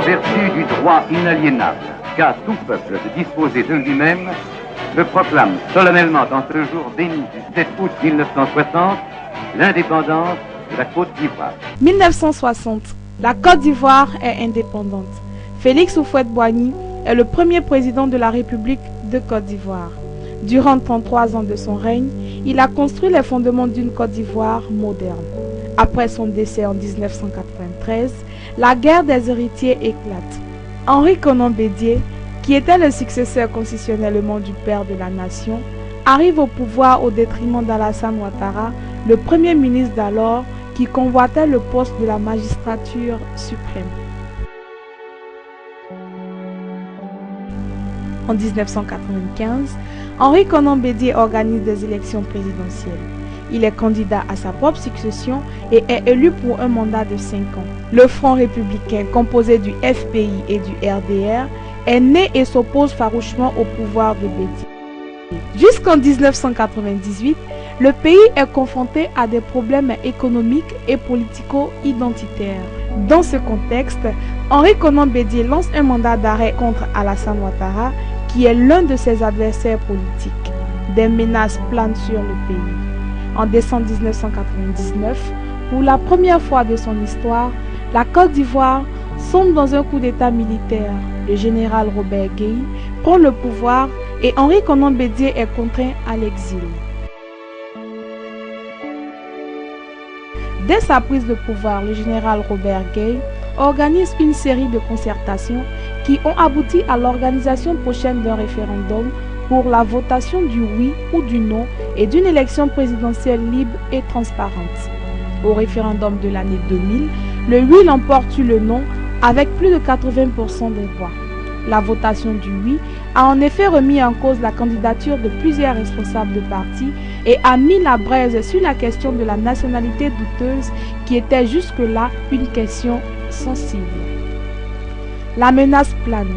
vertu du droit inaliénable qu'a tout peuple de disposer de lui-même, je proclame solennellement en ce jour béni du 7 août 1960 l'indépendance de la Côte d'Ivoire. 1960, la Côte d'Ivoire est indépendante. Félix Houphouët-Boigny est le premier président de la République de Côte d'Ivoire. Durant 33 ans de son règne, il a construit les fondements d'une Côte d'Ivoire moderne. Après son décès en 1993, la guerre des héritiers éclate. Henri Konan Bédié, qui était le successeur constitutionnellement du père de la nation, arrive au pouvoir au détriment d'Alassane Ouattara, le premier ministre d'alors qui convoitait le poste de la magistrature suprême. En 1995, Henri Konan Bédié organise des élections présidentielles. Il est candidat à sa propre succession et est élu pour un mandat de 5 ans. Le Front républicain, composé du FPI et du RDR, est né et s'oppose farouchement au pouvoir de Bédié. Jusqu'en 1998, le pays est confronté à des problèmes économiques et politico-identitaires. Dans ce contexte, Henri Konan Bédié lance un mandat d'arrêt contre Alassane Ouattara, qui est l'un de ses adversaires politiques. Des menaces planent sur le pays. En décembre 1999, pour la première fois de son histoire, la Côte d'Ivoire sombre dans un coup d'État militaire. Le général Robert Gueye prend le pouvoir et Henri Konan Bédié est contraint à l'exil. Dès sa prise de pouvoir, le général Robert Gueye organise une série de concertations qui ont abouti à l'organisation prochaine d'un référendum pour la votation du oui ou du non et d'une élection présidentielle libre et transparente. Au référendum de l'année 2000, le oui l'emporte sur le non avec plus de 80% des voix. La votation du oui a en effet remis en cause la candidature de plusieurs responsables de partis et a mis la braise sur la question de la nationalité douteuse qui était jusque-là une question sensible. La menace plane.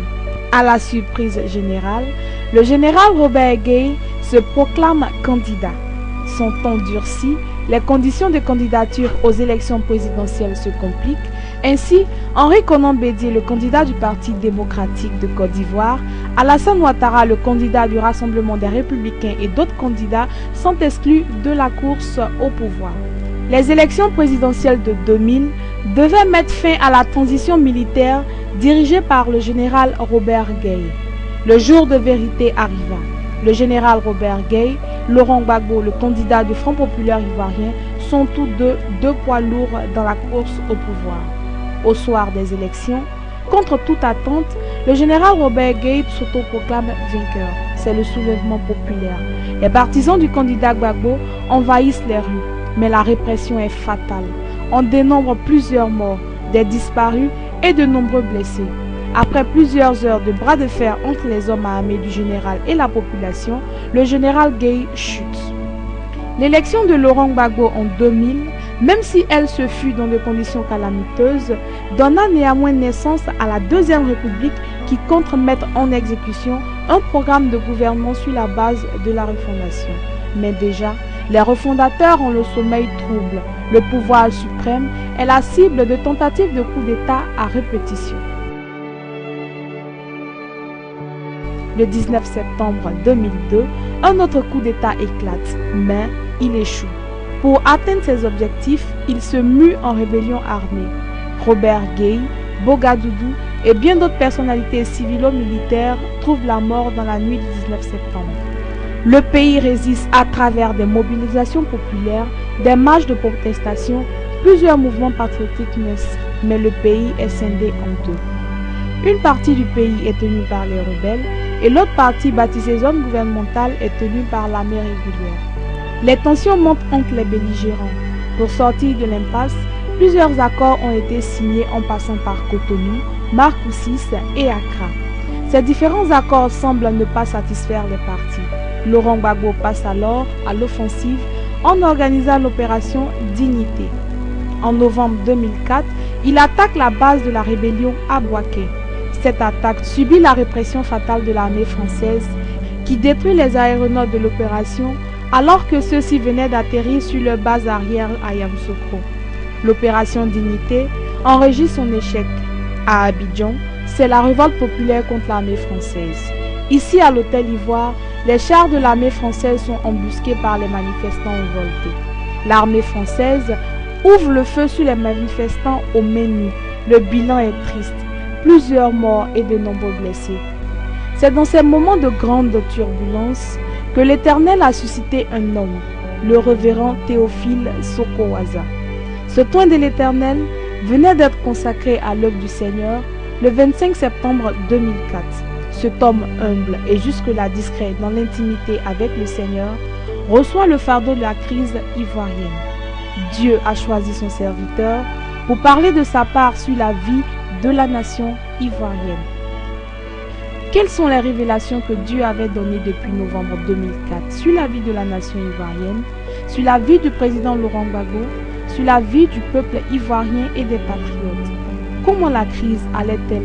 À la surprise générale, le général Robert Gueye se proclame candidat. Son ton durcit, les conditions de candidature aux élections présidentielles se compliquent. Ainsi, Henri Konan Bédié, le candidat du Parti démocratique de Côte d'Ivoire, Alassane Ouattara, le candidat du Rassemblement des Républicains et d'autres candidats sont exclus de la course au pouvoir. Les élections présidentielles de 2000 devaient mettre fin à la transition militaire dirigée par le général Robert Gueye. Le jour de vérité arriva. Le général Robert Gueye, Laurent Gbagbo, le candidat du Front populaire ivoirien, sont tous deux poids lourds dans la course au pouvoir. Au soir des élections, contre toute attente, le général Robert Gueye s'autoproclame vainqueur. C'est le soulèvement populaire. Les partisans du candidat Gbagbo envahissent les rues, mais la répression est fatale. On dénombre plusieurs morts, des disparus et de nombreux blessés. Après plusieurs heures de bras de fer entre les hommes armés du général et la population, le général Gueye chute. L'élection de Laurent Gbagbo en 2000, même si elle se fut dans des conditions calamiteuses, donna néanmoins naissance à la Deuxième République qui compte mettre en exécution un programme de gouvernement sur la base de la refondation. Mais déjà, les refondateurs ont le sommeil trouble. Le pouvoir suprême est la cible de tentatives de coup d'État à répétition. Le 19 septembre 2002, un autre coup d'État éclate, mais il échoue. Pour atteindre ses objectifs, il se mue en rébellion armée. Robert Gueye, Bogadoudou et bien d'autres personnalités civilo-militaires trouvent la mort dans la nuit du 19 septembre. Le pays résiste à travers des mobilisations populaires, des marches de protestation, plusieurs mouvements patriotiques naissent, mais le pays est scindé en deux. Une partie du pays est tenue par les rebelles et l'autre partie, baptisée zone gouvernementale, est tenue par l'armée régulière. Les tensions montent entre les belligérants. Pour sortir de l'impasse, plusieurs accords ont été signés en passant par Cotonou, Marcoussis et Accra. Ces différents accords semblent ne pas satisfaire les partis. Laurent Gbagbo passe alors à l'offensive en organisant l'opération Dignité. En novembre 2004, il attaque la base de la rébellion à Bouaké. Cette attaque subit la répression fatale de l'armée française qui détruit les aéronautes de l'opération alors que ceux-ci venaient d'atterrir sur leur base arrière à Yamoussoukro. L'opération Dignité enregistre son échec. À Abidjan, c'est la révolte populaire contre l'armée française. Ici, à l'hôtel Ivoire, les chars de l'armée française sont embusqués par les manifestants révoltés. L'armée française ouvre le feu sur les manifestants aux mains nues. Le bilan est triste, plusieurs morts et de nombreux blessés. C'est dans ces moments de grande turbulence que l'Éternel a suscité un homme, le révérend Théophile Sokowaza. Ce toit de l'Éternel venait d'être consacré à l'œuvre du Seigneur le 25 septembre 2004. Cet homme humble et jusque-là discret dans l'intimité avec le Seigneur reçoit le fardeau de la crise ivoirienne. Dieu a choisi son serviteur pour parler de sa part sur la vie de la nation ivoirienne. Quelles sont les révélations que Dieu avait données depuis novembre 2004 sur la vie de la nation ivoirienne, sur la vie du président Laurent Gbagbo, sur la vie du peuple ivoirien et des patriotes? Comment la crise allait-elle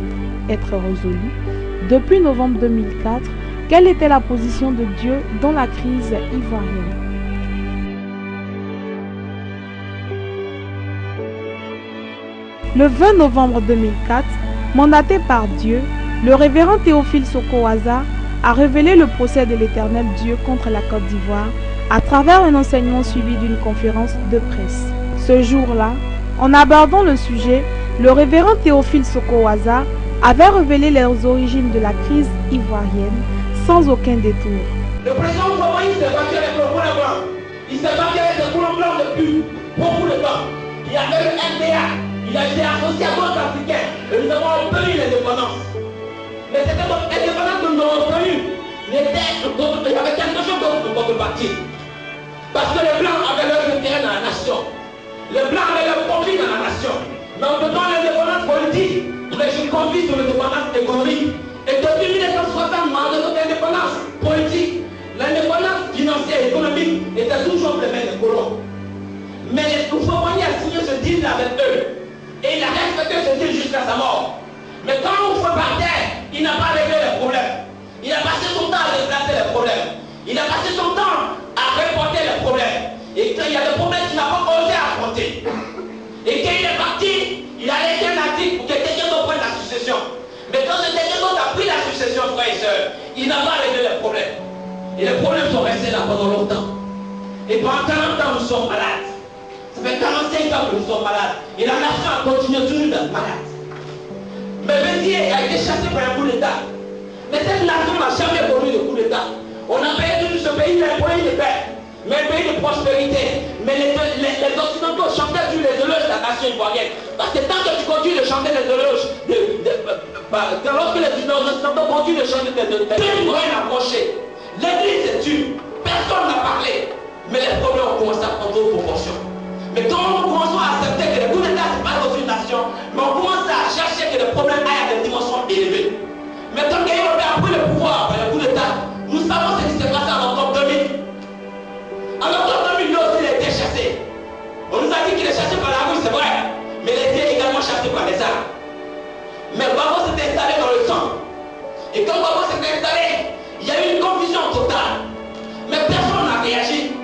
être résolue? Depuis novembre 2004, quelle était la position de Dieu dans la crise ivoirienne? Le 20 novembre 2004, mandaté par Dieu, le révérend Théophile Sokowaza a révélé le procès de l'Éternel Dieu contre la Côte d'Ivoire à travers un enseignement suivi d'une conférence de presse. Ce jour-là, en abordant le sujet, le révérend Théophile Sokowaza avait révélé les origines de la crise ivoirienne sans aucun détour. Le président Obama, il s'est battu avec le couleur blanc. Il s'est battu avec le couleur blanc depuis beaucoup de temps. Il y avait le NDA. Il a été associé à d'autres Africains. Et nous avons obtenu l'indépendance. Mais c'était notre indépendance que nous avons obtenue. Il y avait quelque chose d'autre pour notre parti. Parce que les Blancs avaient leur intérêt dans la nation. Les Blancs avaient leur conflit dans la nation. Mais on demande l'indépendance politique. Mais je confie sur l'indépendance économique. Et depuis 1960, on a notre indépendance politique. L'indépendance financière et économique était toujours les mains des colons. Mais les Soufouani a signé ce deal avec eux. Et il a respecté ce deal jusqu'à sa mort. Mais quand on fait par terre, il n'a pas réglé les problèmes. Il a passé son temps à déplacer les problèmes. Il a passé son temps à reporter les problèmes. Et quand il y a des problèmes qu'il n'a pas osé affronter. Et quand il est parti, il a laissé un article pour que quelqu'un d'autre prenne la succession. Mais quand quelqu'un d'autre a pris la succession, frères et sœurs, il n'a pas réglé les problèmes. Et les problèmes sont restés là pendant longtemps. Et pendant 40 ans, nous sommes malades. Ça fait 45 ans que nous sommes malades. Et la nation a continué toujours d'être malade. Mais Béziers a été chassé par un coup d'État. Mais cette nation n'a jamais connu de coup d'État. On a payé toujours ce pays, un pays de paix, mais un pays de prospérité. Mais les Occidentaux chantaient sur les éloges de la nation ivoirienne. Parce que tant que tu continues de chanter les éloges, lorsque les Occidentaux continuent de chanter les éloges, plus rien n'a approché. L'église est tue, personne n'a parlé. Mais les problèmes ont commencé à prendre d'autres proportions. Mais quand nous commençons à accepter que les coups d'État, ce n'est pas dans une nation, mais on commence à chercher que les problèmes aillent à des dimensions élevées. Mais quand Gaïa a pris le pouvoir par le coup d'État, nous savons ce qui s'est passé en octobre 2000. En octobre 2000, lui aussi, il a été chassé. On nous a dit qu'il est chassé par la rue, c'est vrai. Mais il a été également chassé par les armes. Mais Gbagbo s'était installé dans le sang. Et quand Gbagbo s'était installé, il y a eu une confusion totale. Mais personne n'a réagi.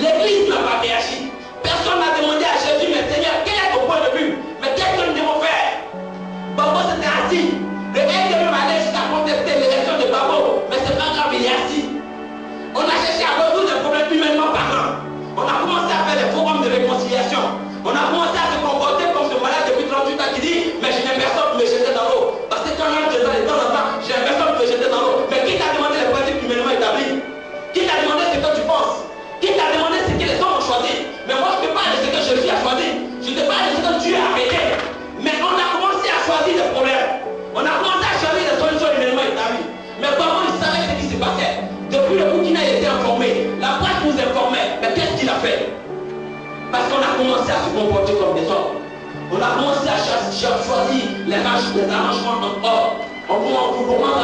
L'église n'a pas réagi. Personne n'a demandé à Jésus, mais Seigneur, quel est ton point de vue? Mais qu'est-ce que nous devons faire? Gbagbo s'était assis. Le NDM allait jusqu'à contester l'élection de Gbagbo, mais c'est pas grave, il est assis. On a cherché à résoudre les problèmes humainement parlant. On a commencé à faire des forums de réconciliation. On a commencé à se comporter comme ce malade depuis 38 ans qui dit mais je n'ai personne pour me jeter dans l'eau. Parce que quand on a de temps en temps, je n'ai personne pour me jeter dans l'eau. Mais qui t'a demandé les principes humainement établis? Qui t'a demandé ce que tu penses? Qui t'a demandé ce que les hommes ont choisi? Mais moi je te parle de ce que Jésus a choisi. Je te parle de ce que Dieu a arrêté. Mais on a commencé à choisir des problèmes. On a commencé à choisir des solutions humainement établies. Mais comment il savait ce qui se passait? Depuis le Burkina a été informé. La presse nous informait. Mais qu'est-ce qu'il a fait? Parce qu'on a commencé à se comporter comme des hommes. On a commencé à choisir les arrangements en or. On commence